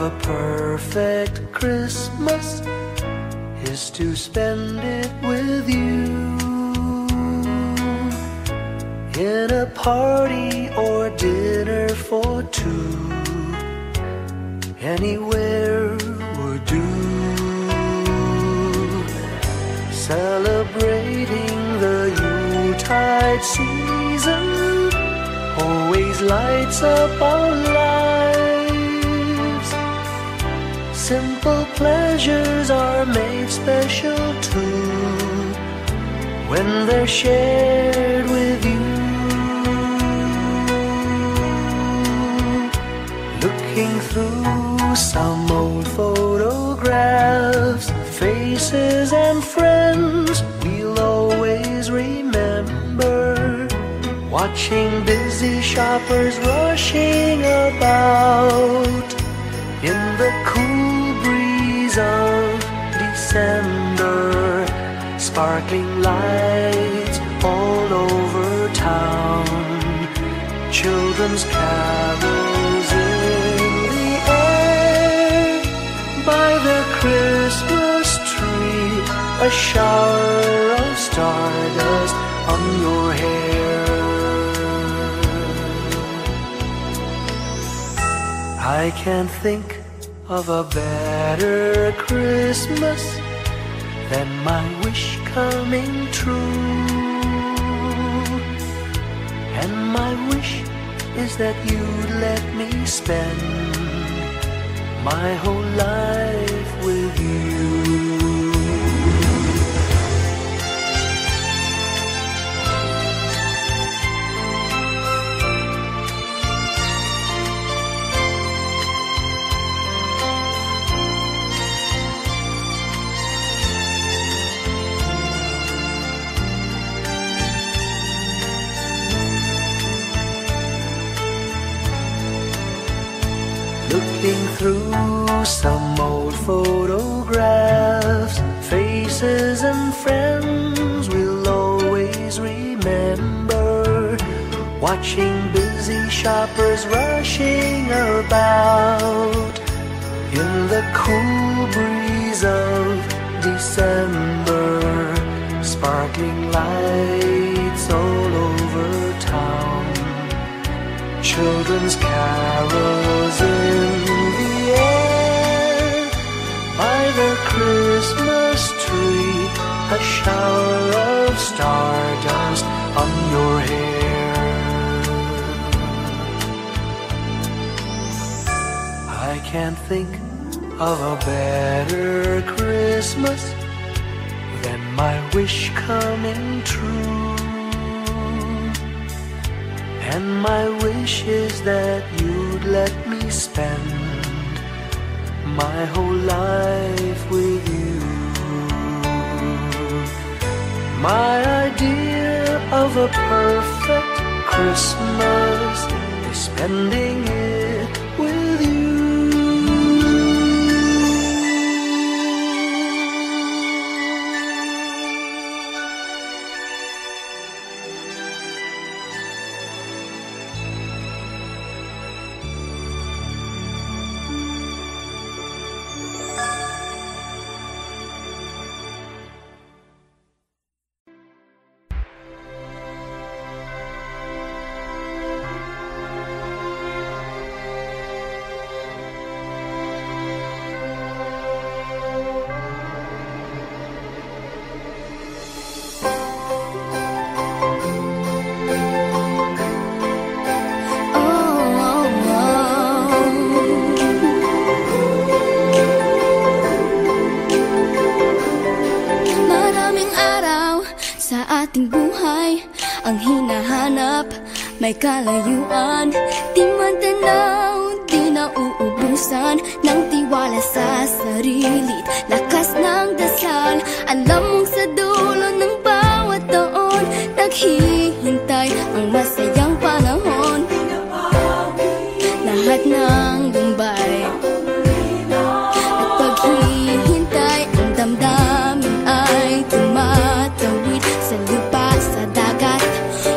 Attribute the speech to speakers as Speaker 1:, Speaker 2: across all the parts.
Speaker 1: of a perfect Christmas is to spend it with you, in a party or dinner for two. Anywhere would do. Celebrating the Yuletide season always lights up our lives. Simple pleasures are made special too when they're shared with you. Looking through some old photographs, faces and friends we'll always remember. Watching busy shoppers rushing about in the cool breeze of December. Sparkling lights all over town, children's carols in the air. By the Christmas tree, a shower of stardust on your hair. I can't think of a better Christmas than my wish coming true. And my wish is that you'd let me spend my whole life with you. Looking through some old photographs, faces and friends we'll always remember. Watching busy shoppers rushing about in the cool breeze of December. Sparkling lights all over town, children's carols in the air. By the Christmas tree, a shower of stardust on your hair. I can't think of a better Christmas than my wish coming true. And my wish is that you'd let me spend my whole life with you. My idea of a perfect Christmas is spending it with you.
Speaker 2: May kalayuan, di matanaw, di nauubusan ng tiwala sa sarili't lakas ng dasal. Alam mong sa dulo ng bawat taon, naghihintay ang masayang panahon. Lahat ng lumbay at paghihintay, ang damdamin ay tumatawid sa lupa, sa dagat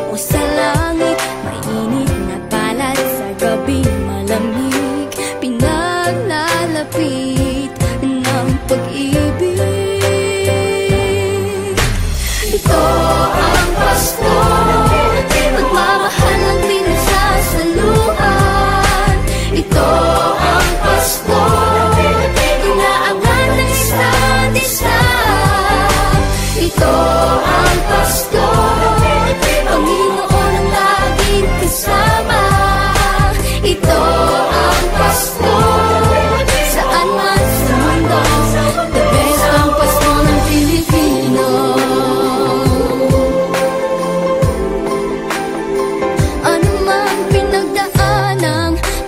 Speaker 2: o sa langit. Mainit na palad sa gabi malamig, pinaglalagyan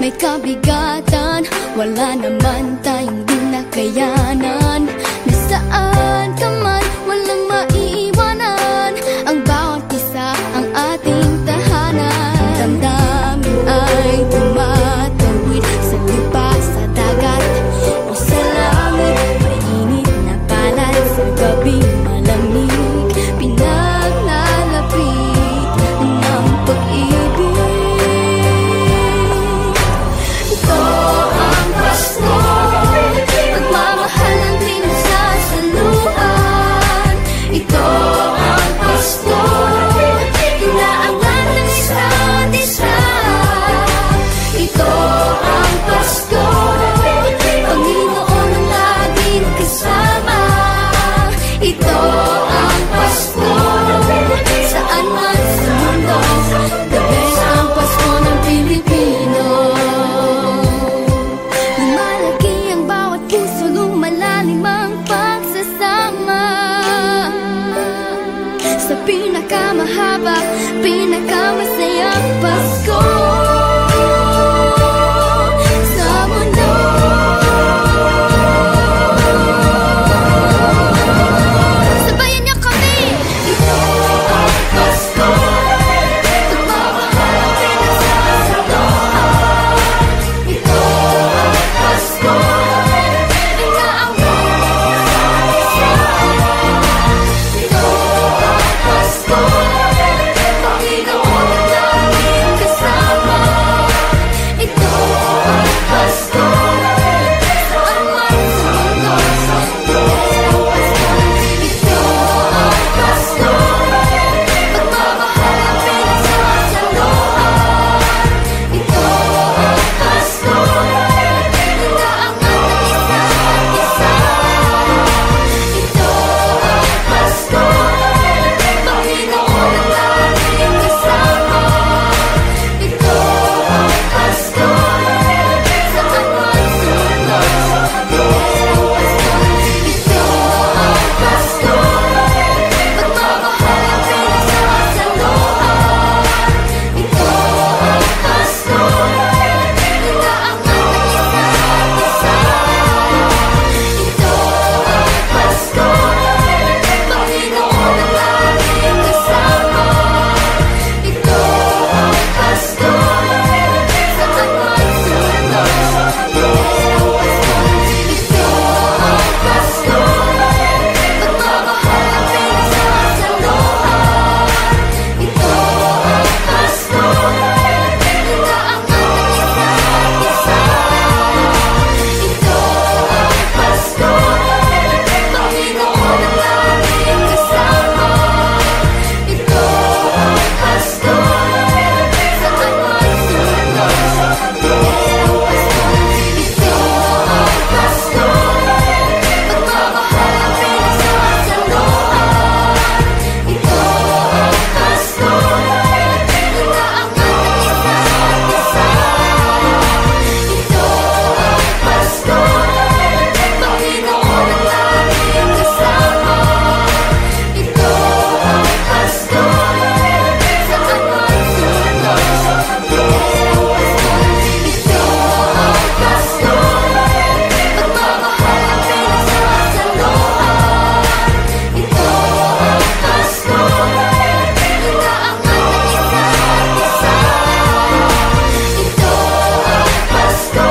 Speaker 2: may kabigatan, wala naman tayong di nakayanan. Nasaan ka man, walang maiiwanan, ang bawat isa ang ating tahanan. Damdamin ay tumatawid sa lupa, sa dagat o sa langit. Mainit na palad sa gabing malamig, pinaglalapit ng pag-ibig. Ito ang Pasko, pagmamahal ng pinagsasaluhan. Ito ang Pasko, inaangat ng isa't isa. Ito ang Pasko, Panginoon ang laging kasama. Ito ang Pasko, saan man sa mundo, the best ang Pasko ng Pilipino. Lumalaki ang bawat puso, lumalalim ang pagsasama. Sa pinakamahaba, pinakamasayang Pasko sa mundo. Sabayan niyo kami! Ito ang Pasko, pagmamahal ang pinagsasaluhan. Ito ang Pasko, inaangat ng isa't isa. Ito ang Pasko, Panginoon ang laging kasama. Ito ang Pasko, saan man sa mundo, the best ang Pasko. Ito ang Pasko, pagmamahal ang pinagsasaluhan. Ito ang Pasko, inaangat ng isa't isa. Ito ang Pasko, Panginoon ang laging kasama. Ito ang Pasko, saan man sa mundo, the best ang Pasko. Ito ang Pasko, pagmamahal ang pinagsasaluhan. Ito ang Pasko, inaangat ng isa't isa. Ito ang Pasko, Panginoon ang laging kasama. Ito ang Pasko, saan man sa mundo, the best ang Pasko. Ito ang Pasko, pagmamahal ang pinagsasaluhan. Ito ang Pasko, inaangat ng isa't isa. Ito ang Pasko, Panginoon ang laging kasama. Ito ang Pasko, saan man sa mundo, the best ang Pasko. Ito ang Pasko, pagmamahal ang pinagsasaluhan. Ito ang Pasko, inaangat ng isa't isa. Ito ang Pasko, Panginoon ang laging kasama. Ito ang Pasko, saan man sa mundo, the best ang Pasko. Ito ang Pasko, pagmamahal ang pinagsasaluhan. Ito ang Pasko, inaangat ng isa't isa. Ito ang Pasko,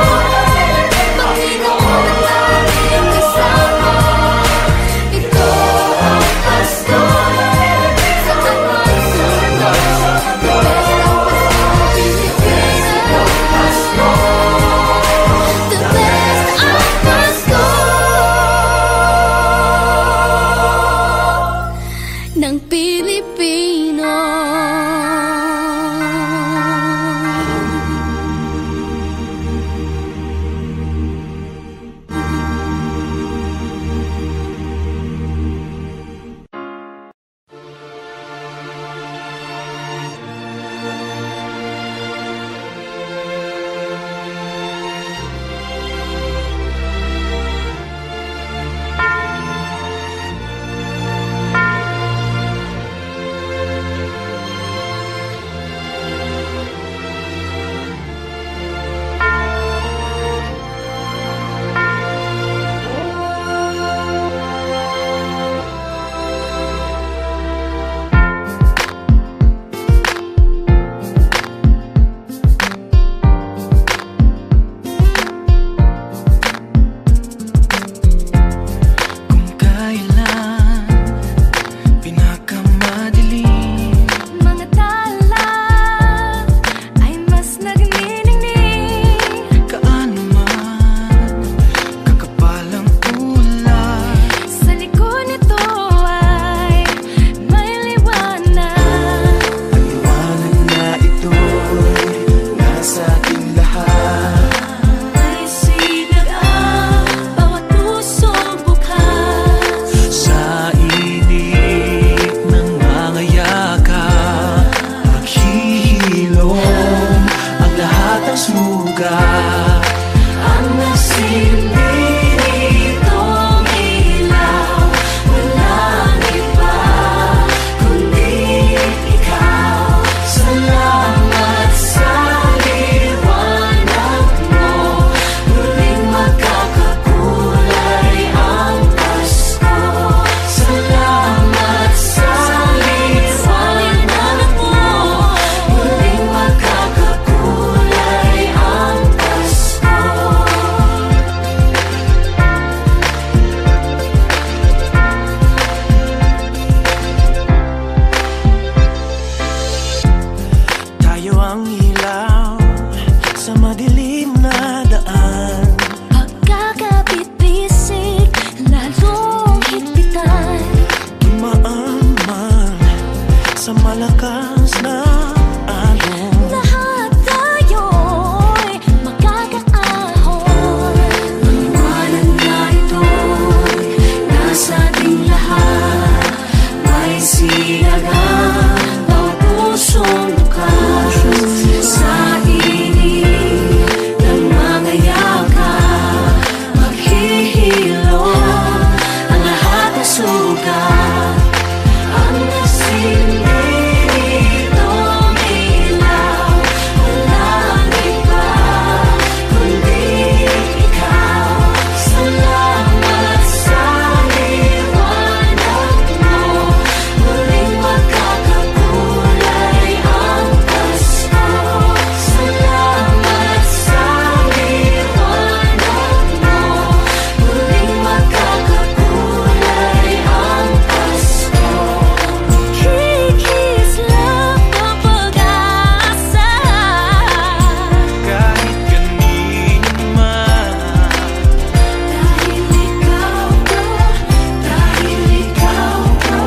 Speaker 2: Panginoon ang laging kasama. Ito ang Pasko, saan man sa mundo, the best ang Pasko. Pilipino Pasko, the best ang Pasko ng Pilipino.
Speaker 1: oras na
Speaker 2: lahat tayo'y makakaahon.
Speaker 1: Maliwanag na ito'y nasa ating lahat. May sinagang bawat pusong bukas sa init ng mga yakap. Maghihilom ang lahat ng sugat. Ang nasilid itong ilaw, walang iba kundi ikaw. Salamat sa liwanag mo, muling magkakakulay ang Pasko. Salamat sa liwanag mo, muling magkakakulay ang Pasko.
Speaker 2: Kikislap ang pag-asa.
Speaker 1: Kahit kanino man, dahil ikaw ko, dahil ikaw ko,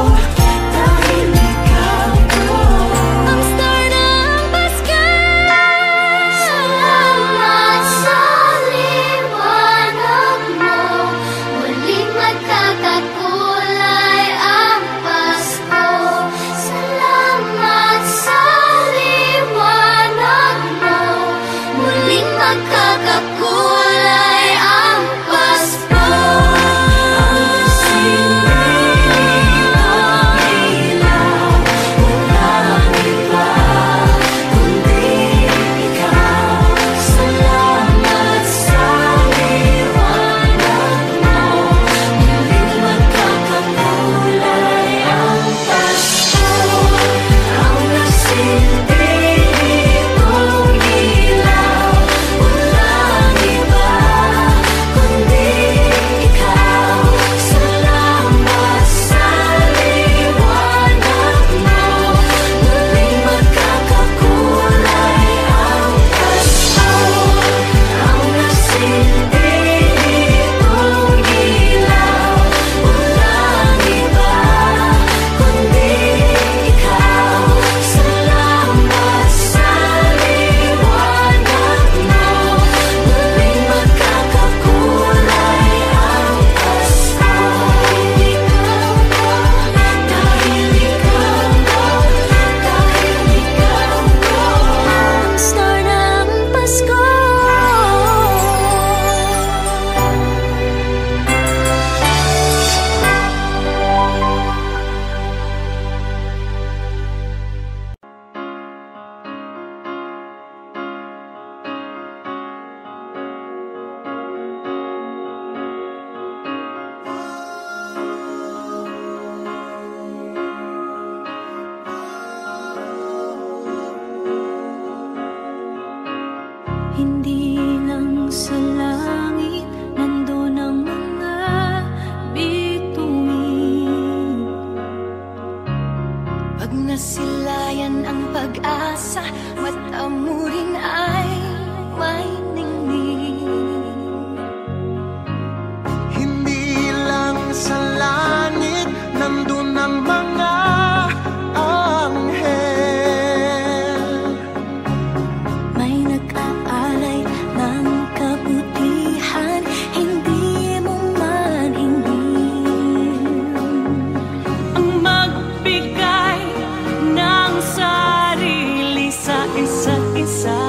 Speaker 1: dahil ikaw ko.
Speaker 2: Ang star ng Pasko. Salamat sa liwanag mo, muling magkakakulay ang Pasko. Salamat sa liwanag mo, muling magkakakulay ang Pasko.
Speaker 1: Ang nasilbi itong ilaw, walang iba kundi ikaw. Salamat sa liwanag mo, muling magkakakulay ang Pasko. Ang nasilbi itong ilaw, walang iba kundi ikaw. Salamat sa liwanag mo, muling magkakakulay ang Pasko. Dahil ikaw ko, dahil ikaw ko.
Speaker 2: Ang star ng Pasko. Hindi lang sa langit nandun ang mga bituin. Pag nasilayan ang pag-asa, mata mo rin ay may ningning.
Speaker 1: Hindi lang sa langit nandun ang mga anghel.
Speaker 2: May nag-aalay ng kabutihan, hindi mo man hingin.
Speaker 3: Ang magbigay ng sarili sa isa't isa.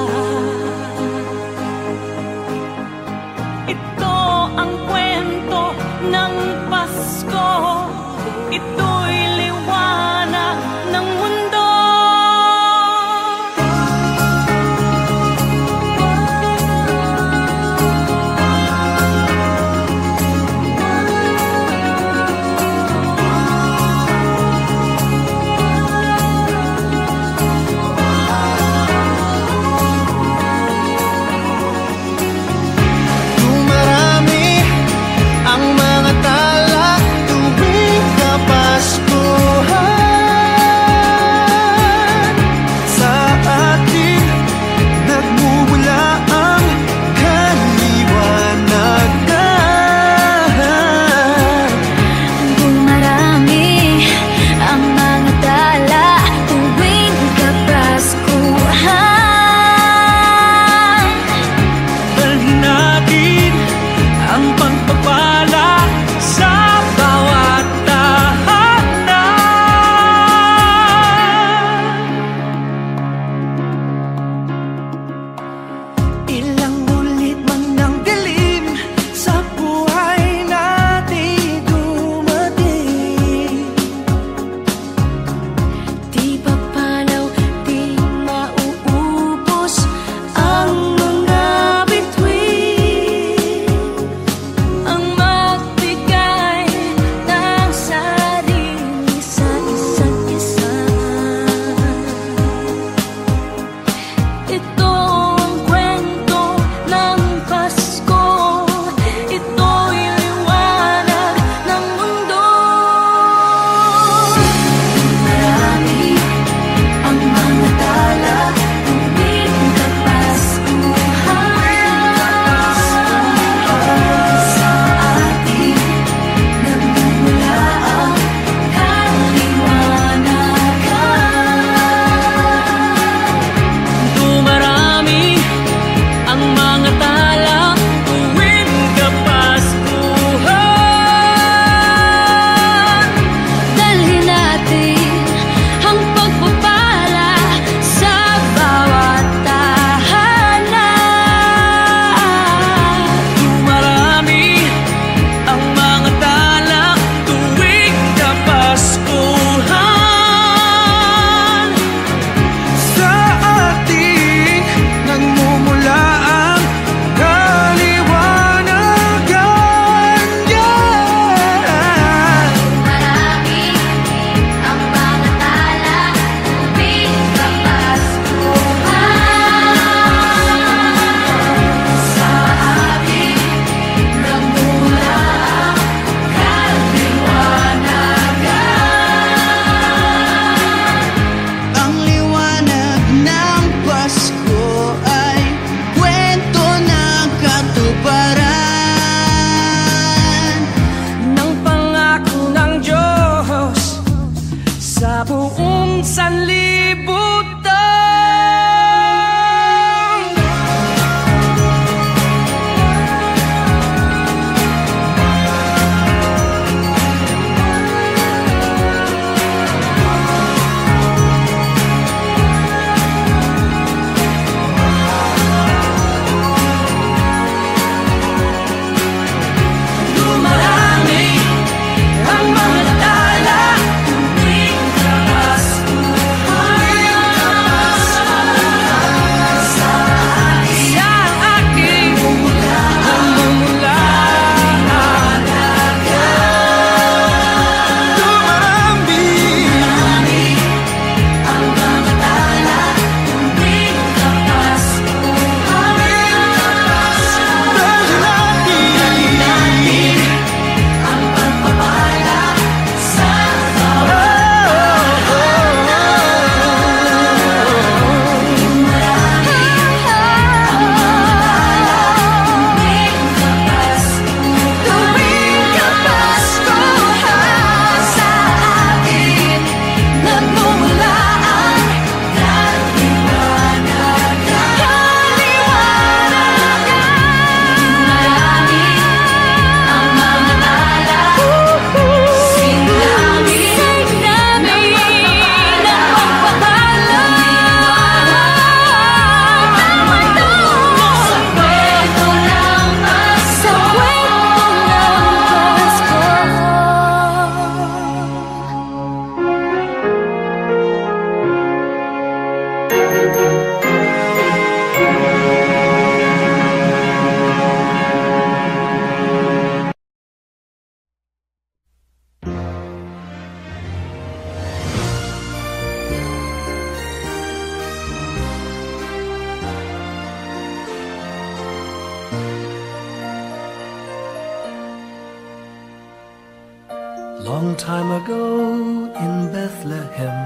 Speaker 1: Long time ago in Bethlehem,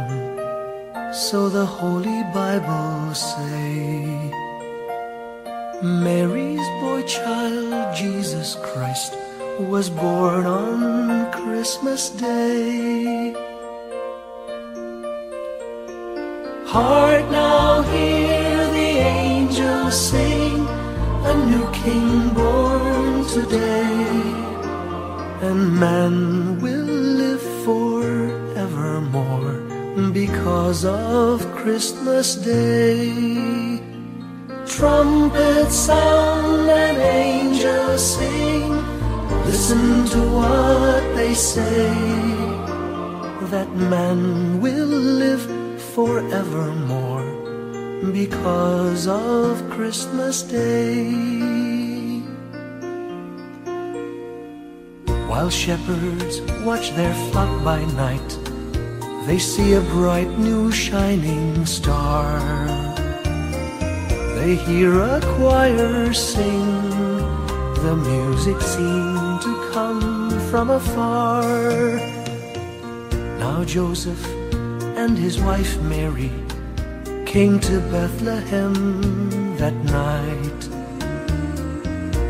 Speaker 1: so the Holy Bible say, Mary's boy child, Jesus Christ, was born on Christmas Day. Hark now, hear the angels sing, a new King born today, and man will live forevermore because of Christmas Day. Trumpets sound and angels sing, listen to what they say, that man will live forevermore because of Christmas Day. While shepherds watch their flock by night, they see a bright new shining star. They hear a choir sing, the music seemed to come from afar. Now Joseph and his wife Mary came to Bethlehem that night.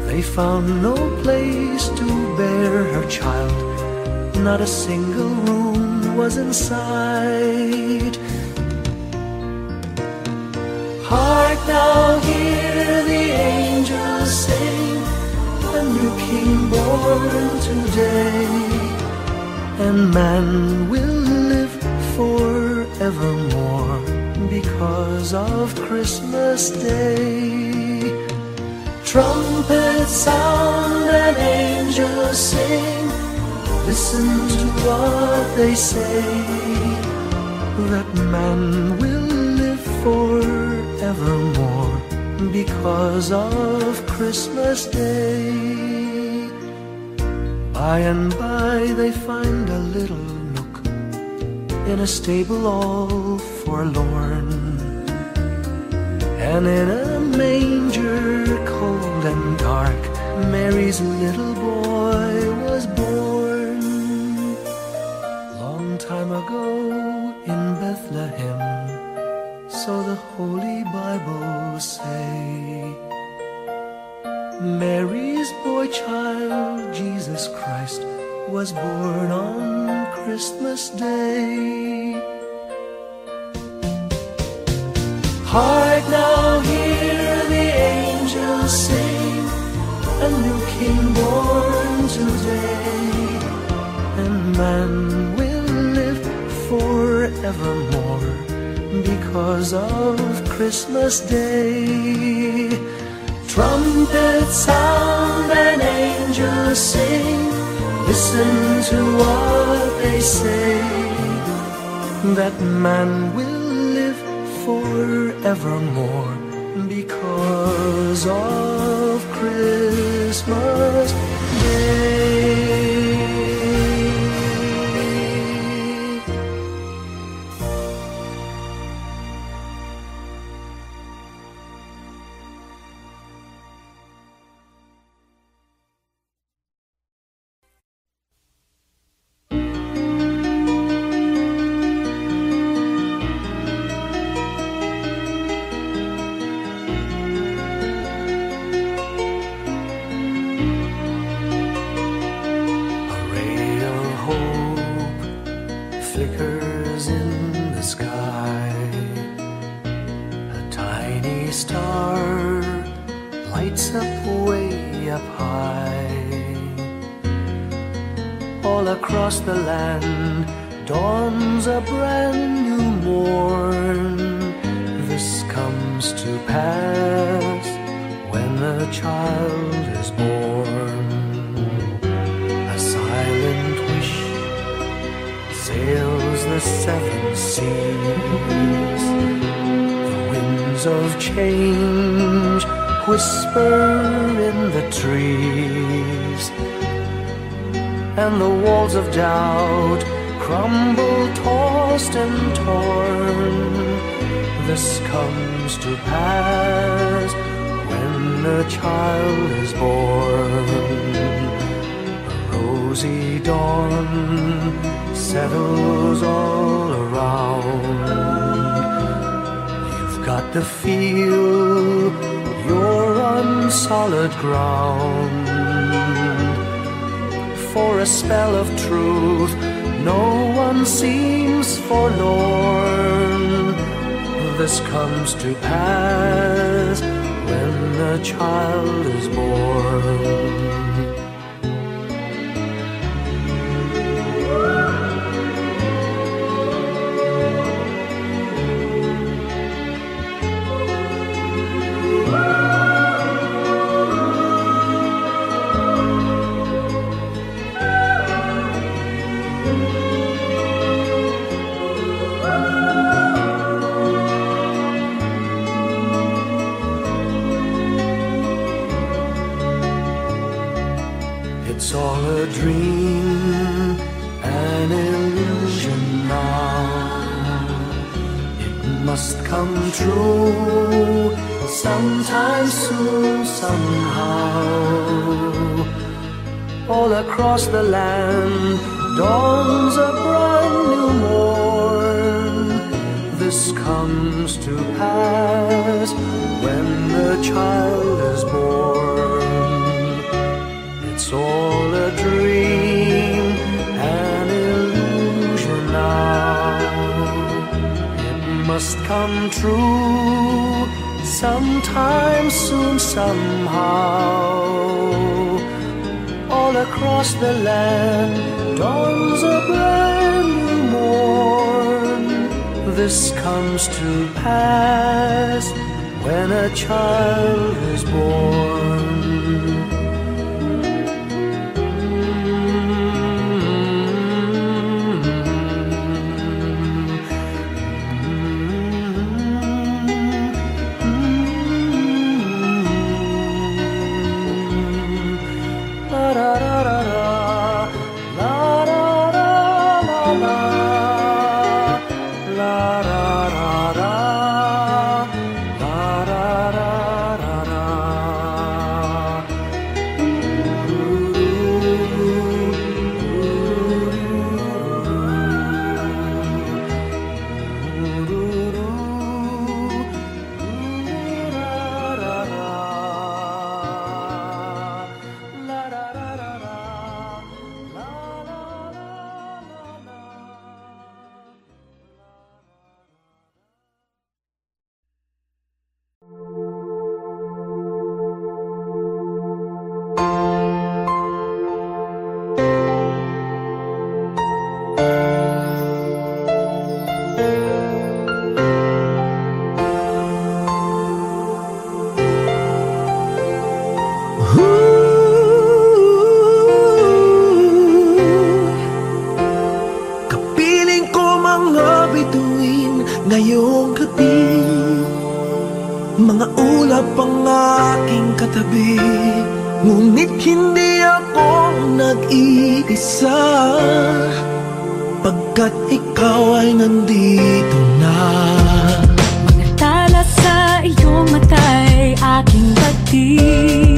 Speaker 1: They found no place to bear her child, not a single room was in sight. Hark now, hear the angels sing, a new King born today, and man will live forevermore because of Christmas Day. Trumpets sound and angels sing, listen to what they say, that man will live forevermore because of Christmas Day. By and by they find a little nook in a stable all forlorn, and in a manger cold and dark, Mary's little boy was born. Long time ago in Bethlehem, so the Holy Bible say, Mary's boy child, Jesus Christ, was born on Christmas Day. Hark now, hear the angels sing, a new King born today, and man will live forevermore because of Christmas Day. Trumpets sound and angels sing, listen to what they say, that man will live forevermore because of Christmas Day. Flickers in the sky, a tiny star lights up way up high. All across the land dawns a brand new morn. This comes to pass when a child is born. A silent wish sails the seven seas. The winds of change whisper in the trees, and the walls of doubt crumble, tossed and torn. This comes to pass when a child is born. A rosy dawn settles all around. You've got to feel you're on solid ground. For a spell of truth, no one seems forlorn. This comes to pass when a child is born. It's all a dream, an illusion now. It must come true sometime soon, somehow. All across the land dawns a brand new morn. This comes to pass when the child is born. It's all a dream, an illusion now. It must come true sometime soon, somehow. All across the land dawns a brand new morn. This comes to pass when a child is born.
Speaker 4: Ngayong gabi, mga ulap ang aking katabi, ngunit hindi ako nag-iisa, pagkat ikaw ay nandito na.
Speaker 3: Mga tala sa iyong mata'y aking pagtig,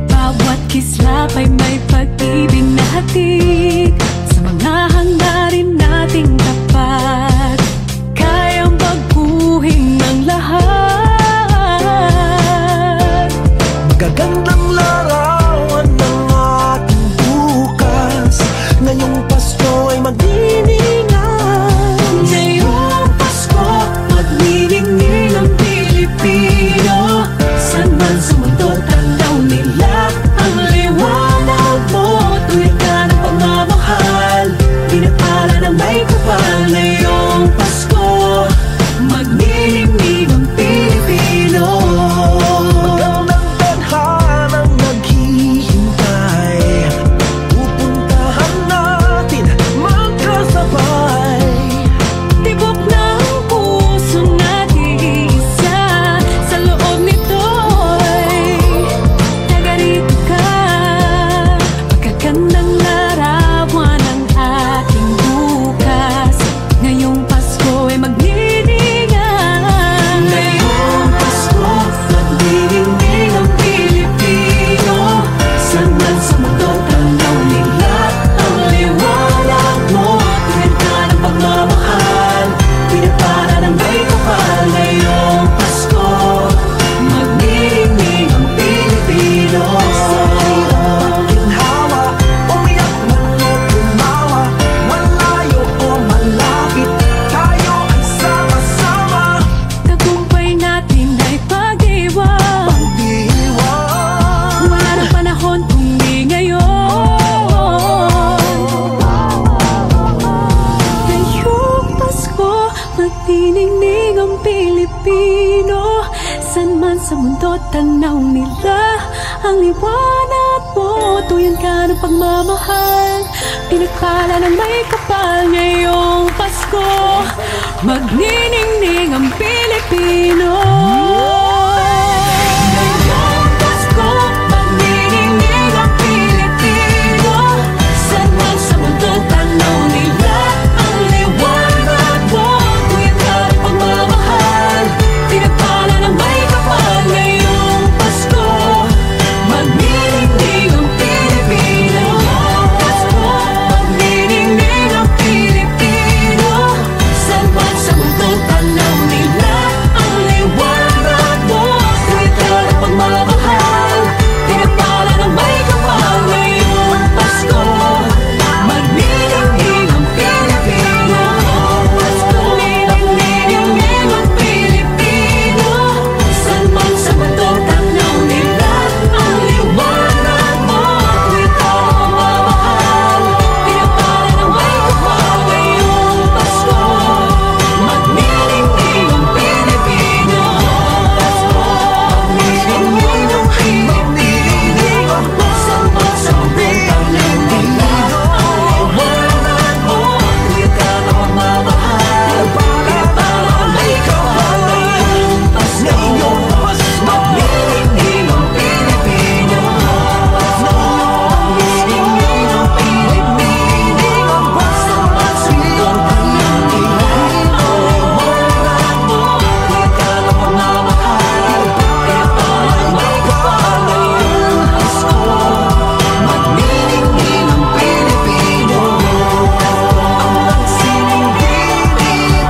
Speaker 3: bawat kislap ay may pag-ibig na hatid. Sa mga hangarin nating tapat, kayang baguhin ang lahat.
Speaker 4: Magagandang larawan ng ating bukas, ngayong Pasko ay mag-iingat.
Speaker 3: Ngayong Pasko, sa mundo, tanaw nila ang liwanag mo. Tuyan ka ng pagmamahal, pinakala ng may kapal. Ngayong Pasko, magniningning ang Pilipino. Ngayong Pasko, magniningning ang Pilipino. Saan man sa mundo, tanaw nila ang liwanag mo. Tuyan ka ng pagmamahal, pinakala ng may kapal. Ngayong Pasko, magniningning ang Pilipino. Pasko, magniningning ang Pilipino. Saan man sa mundo, tanaw nila ang liwanag mo. Tuyan ka ng pagmamahal, pinakala ng may kapal. Ngayong Pasko, magniningning ang Pilipino. Pasko, magniningning ang Pilipino. Saan man sa mundo, tanaw nila ang liwanag mo. Tuyan ka ng pagmamahal, pinakala ng may kapal. Ngayong Pasko, magniningning ang Pilipino. Pasko, magniningning ang Pilipino. Saan man sa mundo, tanaw nila ang liwanag mo. Tuyan ka ng pagmamahal, pinakala ng may kapal. Ngayong Pasko, magniningning ang Pilipino. Magniningning ang Pilipino. Saan man sa mundo, tanaw nila ang liwanag mo. Tuyan ka ng pagmamahal, pinakala ng may kapal. Ngayong Pasko, magniningning ang Pilipino. Ang sining Pilipino.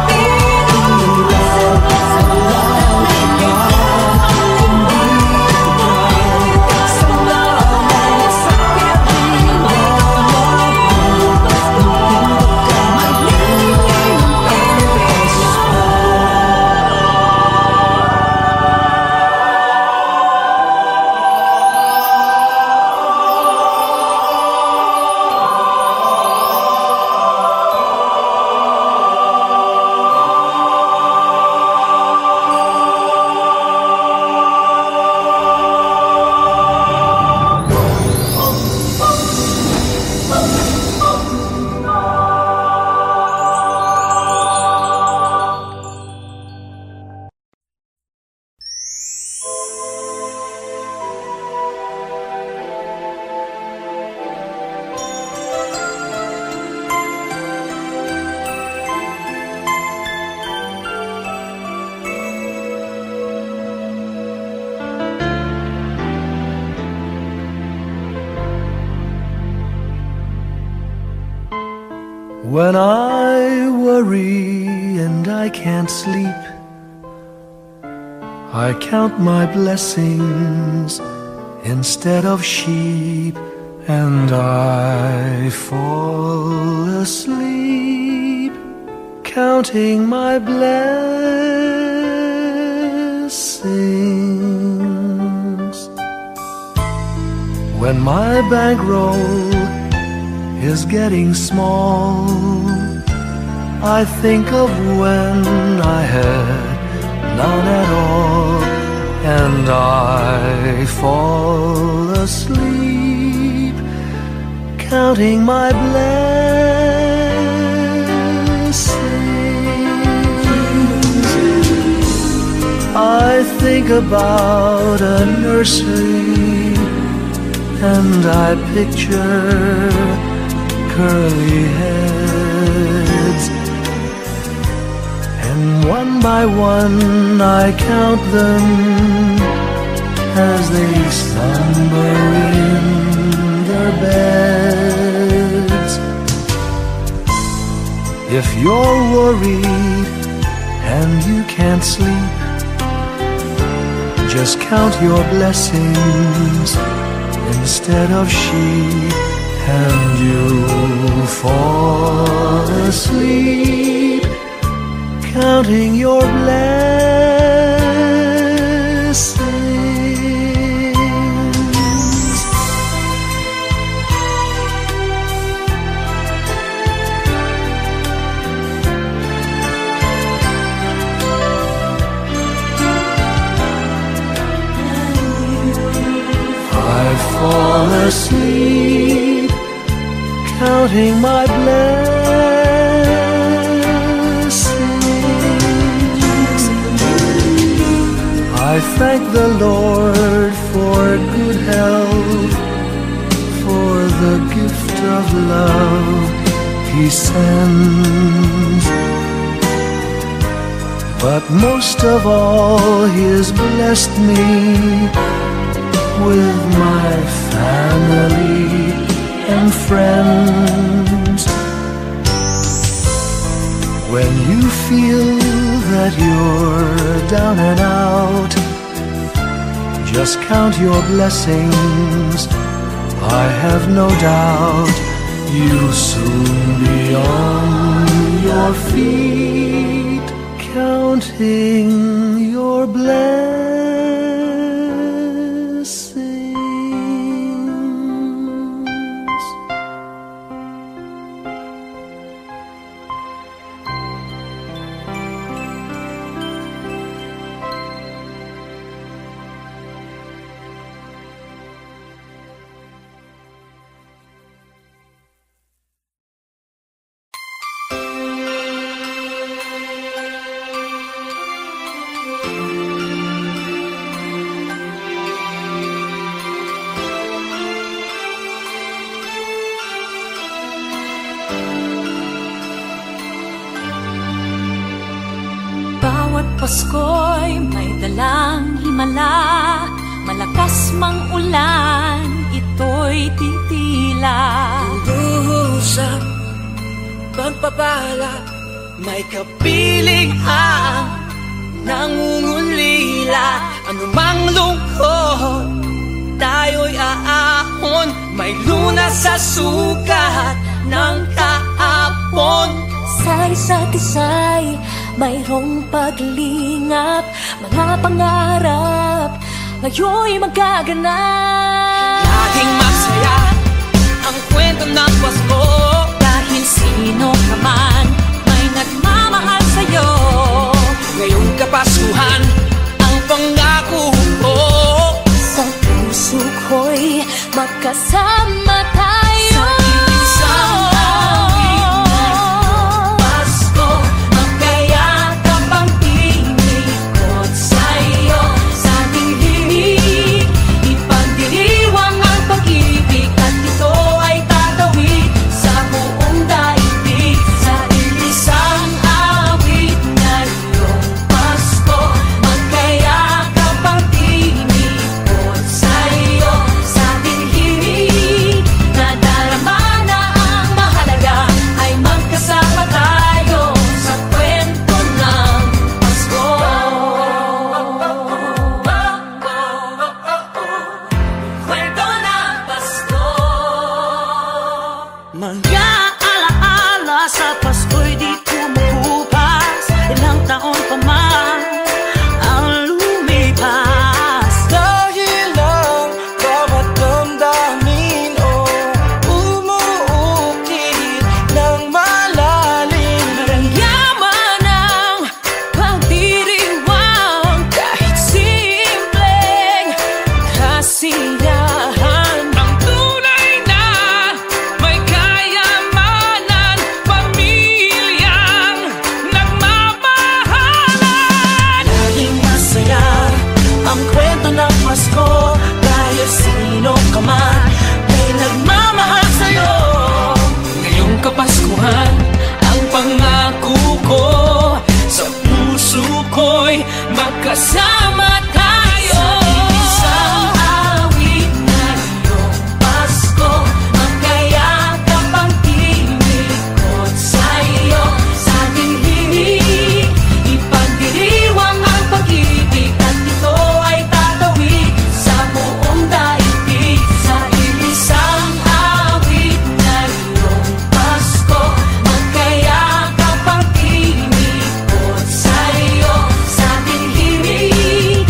Speaker 1: When I worry and I can't sleep, I count my blessings instead of sheep, and I fall asleep counting my blessings. When my bankroll is getting small, I think of when I had none at all, and I fall asleep counting my blessings. I think about a nursery, and I picture curly heads, and one by one I count them as they slumber in their beds. If you're worried and you can't sleep, just count your blessings instead of sheep, and you'll fall asleep counting your blessings. asleep, counting my blessings. I thank the Lord for good health, for the gift of love He sends. But most of all, He has blessed me with my family and friends. When you feel that you're down and out, just count your blessings. I have no doubt you'll soon be on your feet, counting your blessings.
Speaker 5: Pasko'y may dalang himala, malakas mang ulan, ito'y titila.
Speaker 3: Usap, pagpapala, may kapiling ang nangungulila. Anumang lungkot, tayo'y aahon, may lunas sa sukat ng kahapon.
Speaker 5: Sa isa't isa'y mayroong paglingap, mga pangarap ngayon'y magaganap.
Speaker 3: Laging masaya ang kwento ng Pasko,
Speaker 5: dahil sino ka man may nagmamahal sa'yo.
Speaker 3: ngayong Kapaskuhan ang pangako ko.
Speaker 5: Sa puso ko'y magkasama tayo.
Speaker 3: Sa isang awit na Pasko, magkayakap ang tinikot sa'yo. Sa ating himig, ipagdiriwang ang pag-ibig, at ito ay tatawid sa buong daigdig. Sa isang awit na iyong Pasko, magkayakap ang tinikot sa'yo. Sa ating himig, nadarama na ang mahalaga, ay magkasama tayo sa kwento ng Pasko. Kwento ng Pasko.
Speaker 5: Mga alaala sa Pasko'y di kumukupas, ilang taon pa man ang lumipas.
Speaker 3: Dahil ang bawat damdamin o umuukit ng malalim.
Speaker 5: Yaman ang pagdiriwang, kahit simpleng kasiyahan.
Speaker 3: Ang tunay na may kayamanan, pamilyang nagmamahalan. Laging masaya ang kwento ng Pasko, dahil sino ka man may nagmamahal sa'yo. Ngayong Kapaskuhan ang pangako ko, sa puso ko'y magkasama tayo. Isang awit na iyong Pasko, magkayakap ang tinikot sa'yo. Sa ating himig, ipagdiriwang ang pag-ibig, at ito ay tatawid sa buong daigdig. Sa isang awit na iyong Pasko, magkayakap ang tinikot sa'yo. Sa ating himig,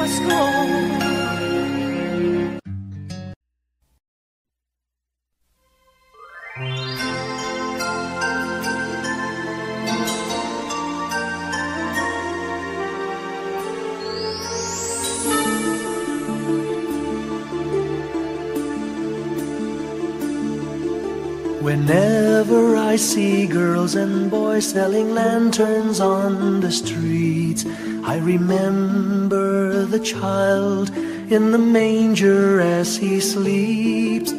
Speaker 5: Pasko.
Speaker 1: Whenever I see girls and boys selling lanterns on the streets, I remember the child in the manger as he sleeps.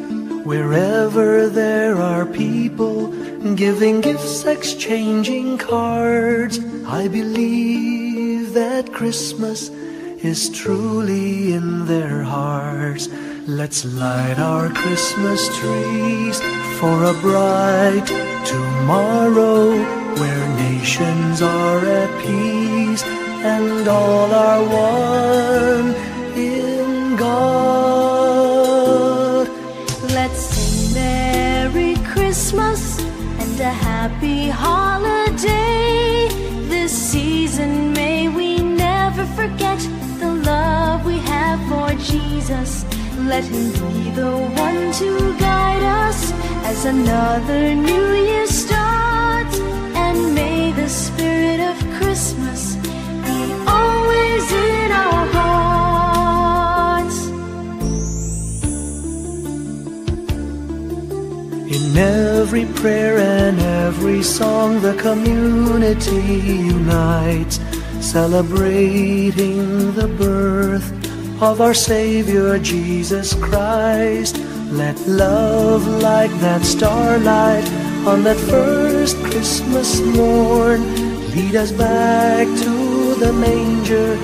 Speaker 1: Wherever there are people giving gifts, exchanging cards, I believe that Christmas is truly in their hearts. Let's light our Christmas trees for a bright tomorrow, where nations are at peace and all are one in God.
Speaker 2: Let's sing Merry Christmas and a happy holiday. This season may we never forget the love we have for Jesus. Let Him be the one to guide us as another new year starts. And may the spirit of Christmas be always in our hearts.
Speaker 1: In every prayer and every song, the community unites, celebrating the birth of our Savior Jesus Christ. Let love like that starlight on that first Christmas morn lead us back to the manger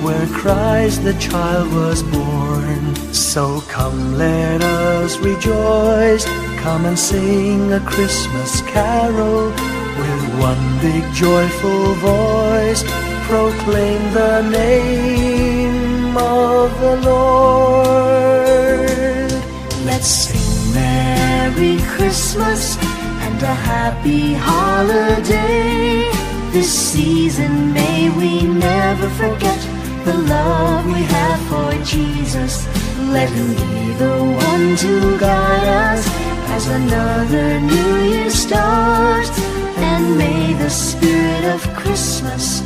Speaker 1: where Christ the child was born. So come, let us rejoice, come and sing a Christmas carol with one big joyful voice, proclaim the name of the Lord.
Speaker 2: Let's sing Merry Christmas and a happy holiday. This season may we never forget the love we have for Jesus. Let Him be the one to guide us as another new year starts. And may the spirit of Christmas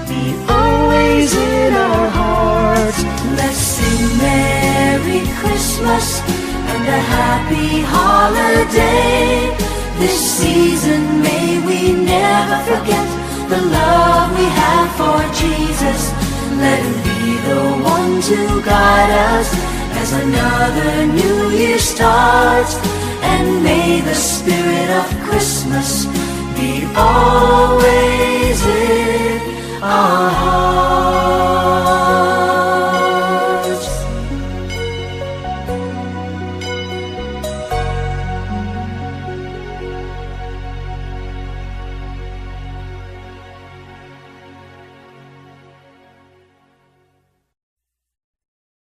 Speaker 2: be always in our hearts. Let's sing Merry Christmas and a happy holiday. This season may we never forget the love we have for Jesus. Let Him be the one to guide us as another new year starts. And may the spirit of Christmas be always in our hearts.